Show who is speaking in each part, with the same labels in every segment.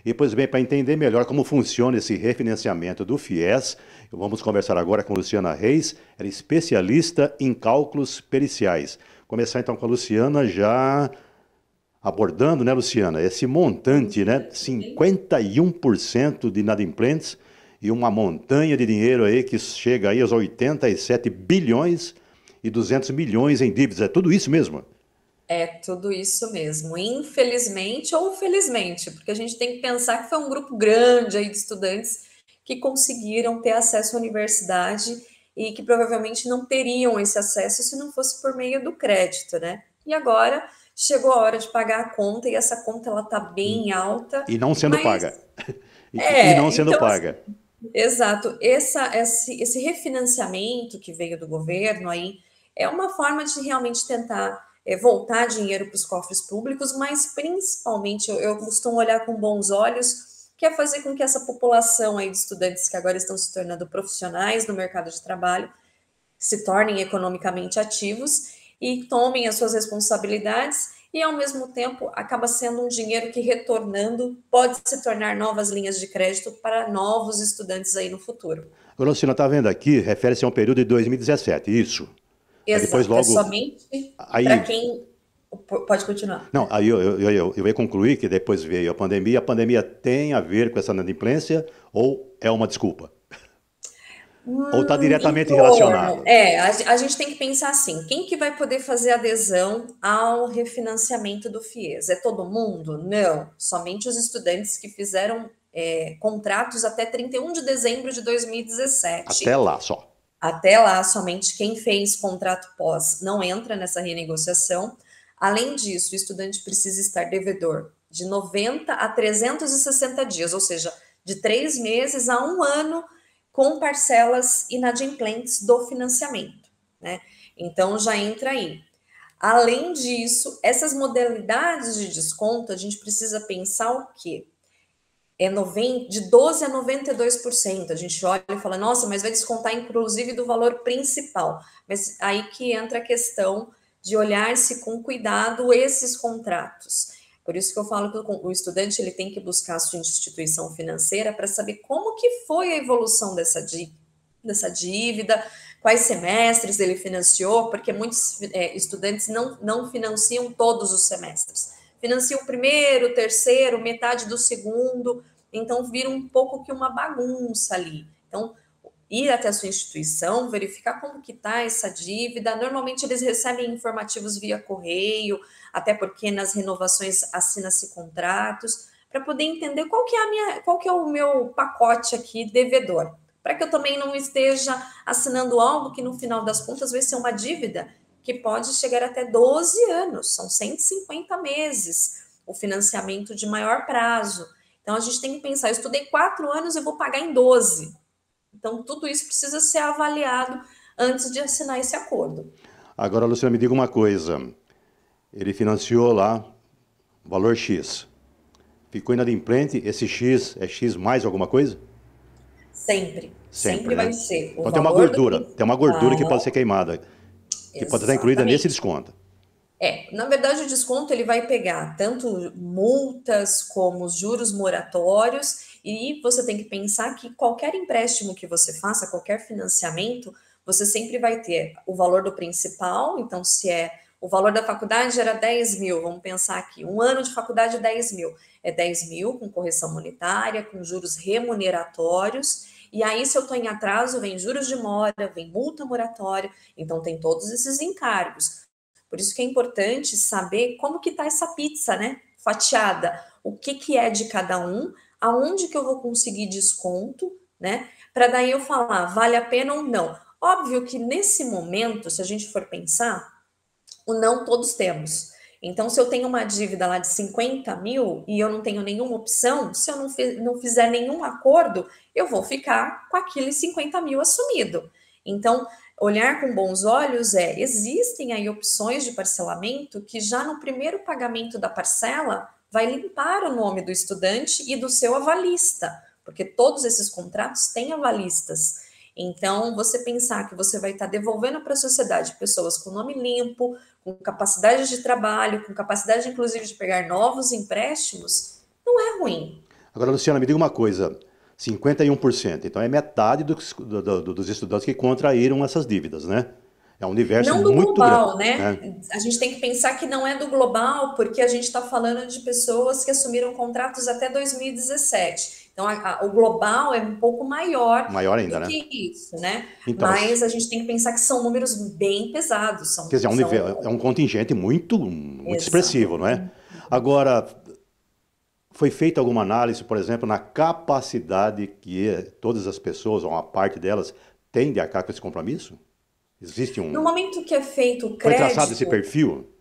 Speaker 1: E, pois bem, para entender melhor como funciona esse refinanciamento do FIES, vamos conversar agora com Luciana Reis, ela é especialista em cálculos periciais. Começar então com a Luciana já abordando, né, Luciana, esse montante, né, 51% de inadimplentes e uma montanha de dinheiro aí que chega aí aos 87 bilhões e 200 milhões em dívidas. É tudo isso mesmo?
Speaker 2: É tudo isso mesmo, infelizmente ou felizmente, porque a gente tem que pensar que foi um grupo grande aí de estudantes que conseguiram ter acesso à universidade e que provavelmente não teriam esse acesso se não fosse por meio do crédito, né? E agora chegou a hora de pagar a conta e essa conta ela tá bem alta,
Speaker 1: E não sendo
Speaker 2: mas
Speaker 1: paga. E não sendo
Speaker 2: então assim,
Speaker 1: paga.
Speaker 2: exato, esse refinanciamento que veio do governo aí é uma forma de realmente tentar voltar dinheiro para os cofres públicos, mas principalmente eu costumo olhar com bons olhos, que é fazer com que essa população aí de estudantes que agora estão se tornando profissionais no mercado de trabalho se tornem economicamente ativos e tomem as suas responsabilidades e, ao mesmo tempo, acaba sendo um dinheiro que, retornando, pode se tornar novas linhas de crédito para novos estudantes aí no futuro.
Speaker 1: Agora, Luciana, está vendo aqui, refere-se a um período de 2017, isso. Aí depois
Speaker 2: Exato, é
Speaker 1: logo,
Speaker 2: somente para
Speaker 1: aí,
Speaker 2: quem... Pode continuar.
Speaker 1: não, aí eu ia concluir que depois veio a pandemia tem a ver com essa inadimplência ou é uma desculpa? Ou está
Speaker 2: Em
Speaker 1: diretamente
Speaker 2: torno.
Speaker 1: relacionado?
Speaker 2: A gente tem que pensar assim: quem que vai poder fazer adesão ao refinanciamento do FIES? É todo mundo? Não. Somente os estudantes que fizeram contratos até 31 de dezembro de
Speaker 1: Até
Speaker 2: 2017.
Speaker 1: lá só.
Speaker 2: Até lá, somente quem fez contrato pós não entra nessa renegociação. Além disso, o estudante precisa estar devedor de 90 a 360 dias, ou seja, de 3 meses a um ano, com parcelas inadimplentes do financiamento, né? Então já entra aí. Além disso, essas modalidades de desconto, a gente precisa pensar o quê? De 12 a 92%. A gente olha e fala, nossa, mas vai descontar inclusive do valor principal. Mas aí que entra a questão de olhar-se com cuidado esses contratos. Por isso que eu falo que o estudante ele tem que buscar a sua instituição financeira para saber como que foi a evolução dessa dívida, quais semestres ele financiou, porque muitos estudantes não financiam todos os semestres. Financiam o primeiro, o terceiro, metade do segundo, então vira um pouco que uma bagunça ali. Então, ir até a sua instituição, verificar como que está essa dívida. Normalmente eles recebem informativos via correio, até porque nas renovações assina-se contratos, para poder entender qual que é o meu pacote aqui devedor. Para que eu também não esteja assinando algo que no final das contas vai ser uma dívida que pode chegar até 12 anos, são 150 meses, o financiamento de maior prazo. Então a gente tem que pensar, eu estudei 4 anos e vou pagar em 12. Então, tudo isso precisa ser avaliado antes de assinar esse acordo.
Speaker 1: Agora, Luciana, me diga uma coisa. Ele financiou lá valor X. Ficou inadimplente, esse X é X mais alguma coisa?
Speaker 2: Sempre,
Speaker 1: Sempre,
Speaker 2: sempre vai
Speaker 1: né?
Speaker 2: ser o
Speaker 1: Então
Speaker 2: valor do
Speaker 1: tem uma gordura que pode ser
Speaker 2: principal.
Speaker 1: queimada, que pode estar incluída nesse
Speaker 2: Exatamente.
Speaker 1: desconto.
Speaker 2: Na verdade, o desconto ele vai pegar tanto multas como os juros moratórios, e você tem que pensar que qualquer empréstimo que você faça, qualquer financiamento, você sempre vai ter o valor do principal. Então, se é o valor da faculdade era 10 mil, vamos pensar aqui, um ano de faculdade 10 mil, é 10 mil com correção monetária, com juros remuneratórios, e aí se eu estou em atraso, vem juros de mora, vem multa moratória, então tem todos esses encargos. Por isso que é importante saber como que tá essa pizza, né? Fatiada. O que que é de cada um, aonde que eu vou conseguir desconto, né? Para daí eu falar, vale a pena ou não. Óbvio que nesse momento, se a gente for pensar, o não todos temos. Então, se eu tenho uma dívida lá de 50 mil e eu não tenho nenhuma opção, se eu não fizer nenhum acordo, eu vou ficar com aqueles 50 mil assumido. Então, olhar com bons olhos existem aí opções de parcelamento que já no primeiro pagamento da parcela vai limpar o nome do estudante e do seu avalista, porque todos esses contratos têm avalistas. Então, você pensar que você vai estar devolvendo para a sociedade pessoas com nome limpo, com capacidade de trabalho, com capacidade inclusive de pegar novos empréstimos, não é ruim.
Speaker 1: Agora, Luciana, me diga uma coisa, 51%, então é metade dos estudantes que contraíram essas dívidas, né? É um universo
Speaker 2: Não do
Speaker 1: muito grande,
Speaker 2: global, né?
Speaker 1: né?
Speaker 2: A gente tem que pensar que não é do global, porque a gente está falando de pessoas que assumiram contratos até 2017. Então, o global é um pouco maior
Speaker 1: Maior ainda,
Speaker 2: do
Speaker 1: né?
Speaker 2: que isso, né?
Speaker 1: Então,
Speaker 2: Mas a gente tem que pensar que são números bem pesados,
Speaker 1: quer dizer, é
Speaker 2: são
Speaker 1: um contingente muito expressivo, não é?
Speaker 2: exatamente.
Speaker 1: Agora, foi feita alguma análise, por exemplo, na capacidade que todas as pessoas, ou uma parte delas, têm de arcar com esse compromisso? Existe
Speaker 2: No
Speaker 1: um.
Speaker 2: momento que é feito o
Speaker 1: Foi traçado esse
Speaker 2: crédito,
Speaker 1: perfil?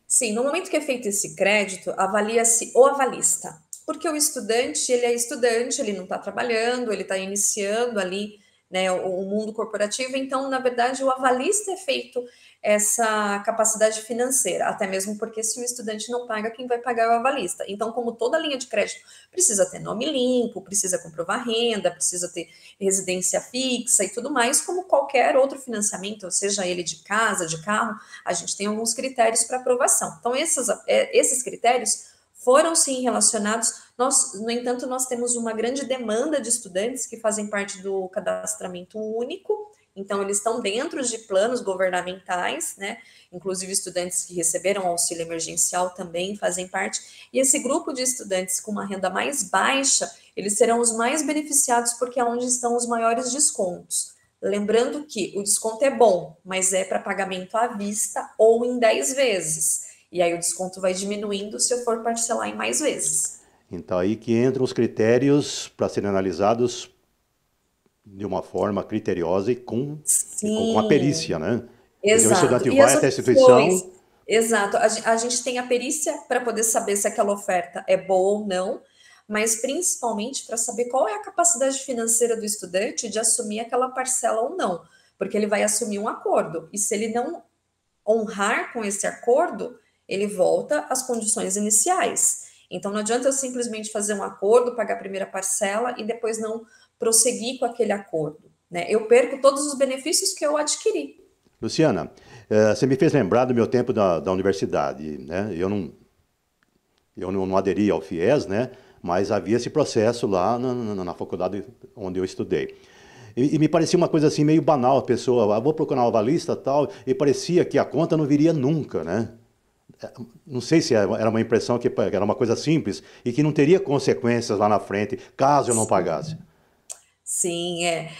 Speaker 2: sim, no momento que é feito esse crédito, avalia-se o avalista, porque o estudante, ele é estudante, ele não está trabalhando, ele está iniciando ali, né, o mundo corporativo, então, na verdade, o avalista é feito essa capacidade financeira, até mesmo porque se o estudante não paga, quem vai pagar é o avalista. Então, como toda linha de crédito precisa ter nome limpo, precisa comprovar renda, precisa ter residência fixa e tudo mais, como qualquer outro financiamento, seja ele de casa, de carro, a gente tem alguns critérios para aprovação. Então, esses critérios foram sim relacionados. Nós, no entanto, nós temos uma grande demanda de estudantes que fazem parte do cadastramento único, então eles estão dentro de planos governamentais, né? Inclusive estudantes que receberam auxílio emergencial também fazem parte. E esse grupo de estudantes com uma renda mais baixa, eles serão os mais beneficiados porque é onde estão os maiores descontos. Lembrando que o desconto é bom, mas é para pagamento à vista ou em 10 vezes. E aí o desconto vai diminuindo se eu for parcelar em mais vezes.
Speaker 1: Então, aí que entram os critérios para serem analisados de uma forma criteriosa e com a perícia,
Speaker 2: Sim,
Speaker 1: né? Quer dizer, o
Speaker 2: exato.
Speaker 1: estudante
Speaker 2: E
Speaker 1: vai
Speaker 2: as
Speaker 1: até a
Speaker 2: opções,
Speaker 1: instituição.
Speaker 2: exato. A gente tem a perícia para poder saber se aquela oferta é boa ou não, mas principalmente para saber qual é a capacidade financeira do estudante de assumir aquela parcela ou não, porque ele vai assumir um acordo. E se ele não honrar com esse acordo, ele volta às condições iniciais. Então não adianta eu simplesmente fazer um acordo, pagar a primeira parcela e depois não prosseguir com aquele acordo, né? Eu perco todos os benefícios que eu adquiri.
Speaker 1: Luciana, você me fez lembrar do meu tempo da universidade, né? Eu não aderi ao FIES, né? Mas havia esse processo lá na faculdade onde eu estudei. E me parecia uma coisa assim meio banal, a pessoa, vou procurar um avalista tal, e parecia que a conta não viria nunca, né? Não sei se era uma impressão que era uma coisa simples e que não teria consequências lá na frente caso eu não pagasse.
Speaker 2: Sim, é.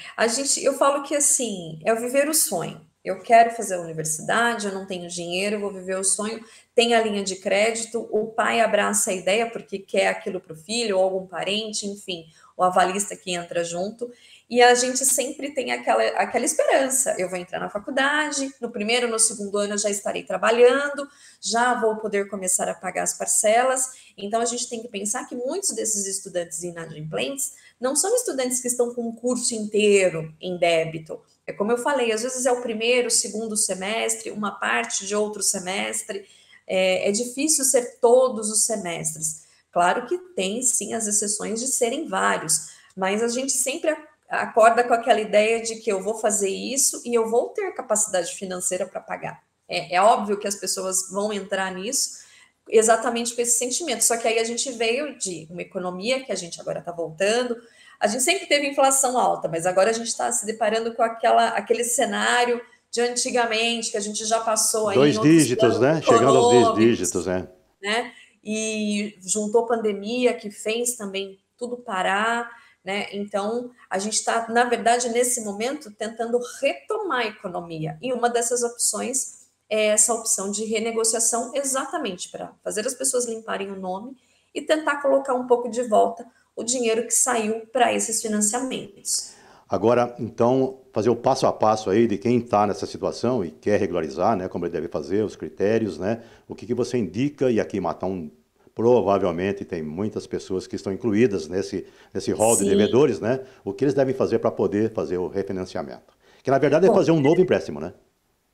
Speaker 2: Eu falo que assim, é o viver o sonho. Eu quero fazer a universidade, eu não tenho dinheiro, eu vou viver o sonho. Tem a linha de crédito, o pai abraça a ideia porque quer aquilo para o filho ou algum parente, enfim, o avalista que entra junto. E a gente sempre tem aquela esperança. Eu vou entrar na faculdade, no primeiro, no segundo ano eu já estarei trabalhando, já vou poder começar a pagar as parcelas. Então a gente tem que pensar que muitos desses estudantes inadimplentes não são estudantes que estão com o curso inteiro em débito. É como eu falei, às vezes é o primeiro, segundo semestre, uma parte de outro semestre. É difícil ser todos os semestres. Claro que tem sim as exceções de serem vários, mas a gente sempre acorda com aquela ideia de que eu vou fazer isso e eu vou ter capacidade financeira para pagar. É óbvio que as pessoas vão entrar nisso exatamente com esse sentimento. Só que aí a gente veio de uma economia que a gente agora está voltando. A gente sempre teve inflação alta, mas agora a gente está se deparando com aquele cenário de antigamente, que a gente já passou aí em
Speaker 1: Dois
Speaker 2: outros
Speaker 1: dígitos,
Speaker 2: planos
Speaker 1: né? Chegando aos dois dígitos,
Speaker 2: econômicos,
Speaker 1: né?
Speaker 2: né? E juntou pandemia, que fez também tudo parar, né? Então, a gente está, na verdade, nesse momento, tentando retomar a economia. E uma dessas opções é essa opção de renegociação, exatamente para fazer as pessoas limparem o nome e tentar colocar um pouco de volta o dinheiro que saiu para esses financiamentos.
Speaker 1: Agora, então, fazer o passo a passo aí de quem está nessa situação e quer regularizar, né? Como ele deve fazer, os critérios, né? O que você indica, e aqui Matão provavelmente tem muitas pessoas que estão incluídas nesse rol de
Speaker 2: Sim,
Speaker 1: devedores, né? O que eles devem fazer para poder fazer o refinanciamento? Que na verdade é
Speaker 2: bom,
Speaker 1: fazer um novo empréstimo, né?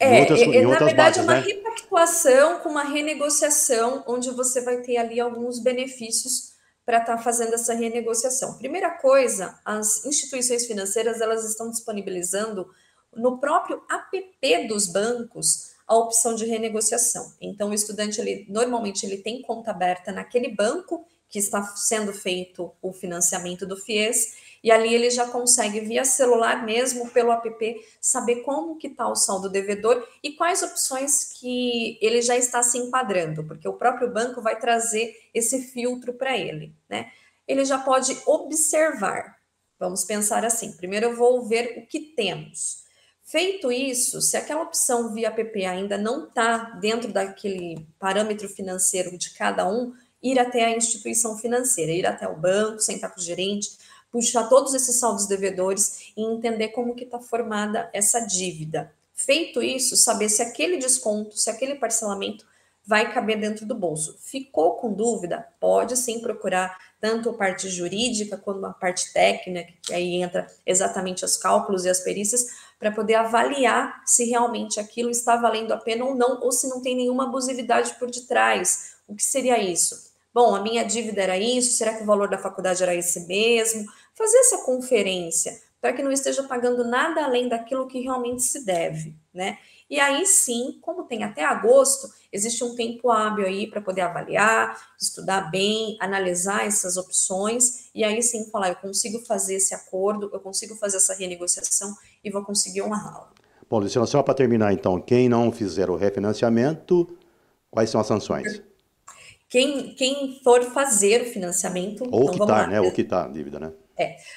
Speaker 1: Em
Speaker 2: na
Speaker 1: outras
Speaker 2: verdade, é
Speaker 1: bases,
Speaker 2: uma
Speaker 1: né?
Speaker 2: repactuação com uma renegociação, onde você vai ter ali alguns benefícios para estar fazendo essa renegociação. Primeira coisa, as instituições financeiras elas estão disponibilizando no próprio app dos bancos a opção de renegociação. Então, o estudante ele normalmente ele tem conta aberta naquele banco que está sendo feito o financiamento do FIES, e ali ele já consegue, via celular mesmo, pelo app, saber como que está o saldo devedor e quais opções que ele já está se enquadrando, porque o próprio banco vai trazer esse filtro para ele, né? Ele já pode observar. Vamos pensar assim, primeiro eu vou ver o que temos. Feito isso, se aquela opção via app ainda não está dentro daquele parâmetro financeiro de cada um, ir até a instituição financeira, ir até o banco, sentar com o gerente, puxar todos esses saldos devedores e entender como que está formada essa dívida. Feito isso, saber se aquele desconto, se aquele parcelamento vai caber dentro do bolso. Ficou com dúvida? Pode sim procurar tanto a parte jurídica quanto a parte técnica, que aí entra exatamente os cálculos e as perícias, para poder avaliar se realmente aquilo está valendo a pena ou não, ou se não tem nenhuma abusividade por detrás. O que seria isso? Bom, a minha dívida era isso, será que o valor da faculdade era esse mesmo? Fazer essa conferência, para que não esteja pagando nada além daquilo que realmente se deve, né? E aí sim, como tem até agosto, existe um tempo hábil aí para poder avaliar, estudar bem, analisar essas opções, e aí sim falar, eu consigo fazer esse acordo, eu consigo fazer essa renegociação e vou conseguir honrá-la.
Speaker 1: Bom, Luciana, só para terminar então, quem não fizer o refinanciamento, quais são as sanções?
Speaker 2: Quem for fazer o financiamento,
Speaker 1: Ou
Speaker 2: então vamos
Speaker 1: quitar,
Speaker 2: lá.
Speaker 1: né? Ou quitar a dívida, né?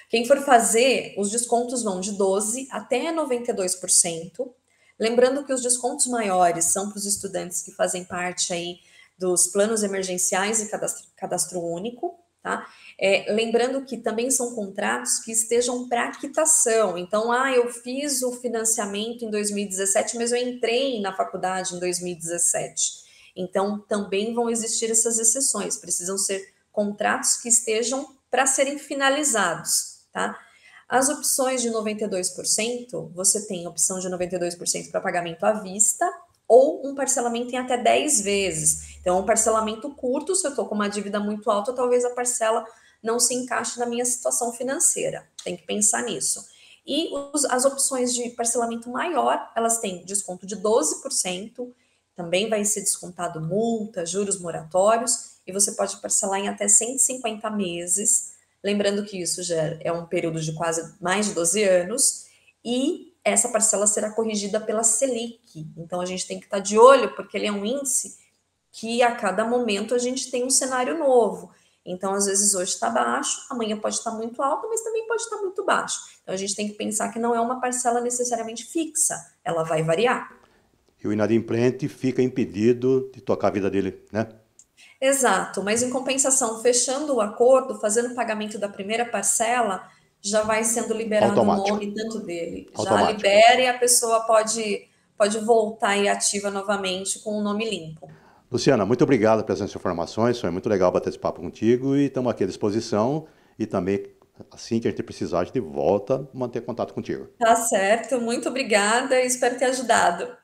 Speaker 2: Quem for fazer, os descontos vão de 12% até 92%. Lembrando que os descontos maiores são para os estudantes que fazem parte aí dos planos emergenciais e cadastro único, tá? Lembrando que também são contratos que estejam para quitação. Então, eu fiz o financiamento em 2017, mas eu entrei na faculdade em 2017. Então, também vão existir essas exceções. Precisam ser contratos que estejam para serem finalizados, tá? As opções de 92%, você tem a opção de 92% para pagamento à vista ou um parcelamento em até 10 vezes. Então, um parcelamento curto, se eu estou com uma dívida muito alta, talvez a parcela não se encaixe na minha situação financeira. Tem que pensar nisso. E as opções de parcelamento maior, elas têm desconto de 12%, também vai ser descontado multa, juros moratórios, e você pode parcelar em até 150 meses. Lembrando que isso já é um período de quase mais de 12 anos, e essa parcela será corrigida pela Selic. Então, a gente tem que estar de olho, porque ele é um índice que a cada momento a gente tem um cenário novo. Então, às vezes, hoje está baixo, amanhã pode estar muito alto, mas também pode estar muito baixo. Então, a gente tem que pensar que não é uma parcela necessariamente fixa, ela vai variar.
Speaker 1: E o inadimplente fica impedido de tocar a vida dele, né?
Speaker 2: Exato, mas em compensação, fechando o acordo, fazendo o pagamento da primeira parcela, já vai sendo liberado o
Speaker 1: Automático.
Speaker 2: nome tanto dele. Já
Speaker 1: Automático.
Speaker 2: libera e a pessoa pode voltar e ativa novamente com o nome limpo.
Speaker 1: Luciana, muito obrigado pelas informações. Foi muito legal bater esse papo contigo e estamos aqui à disposição. E também, assim que a gente precisar, a gente volta a manter contato contigo.
Speaker 2: Tá certo, muito obrigada e espero ter ajudado.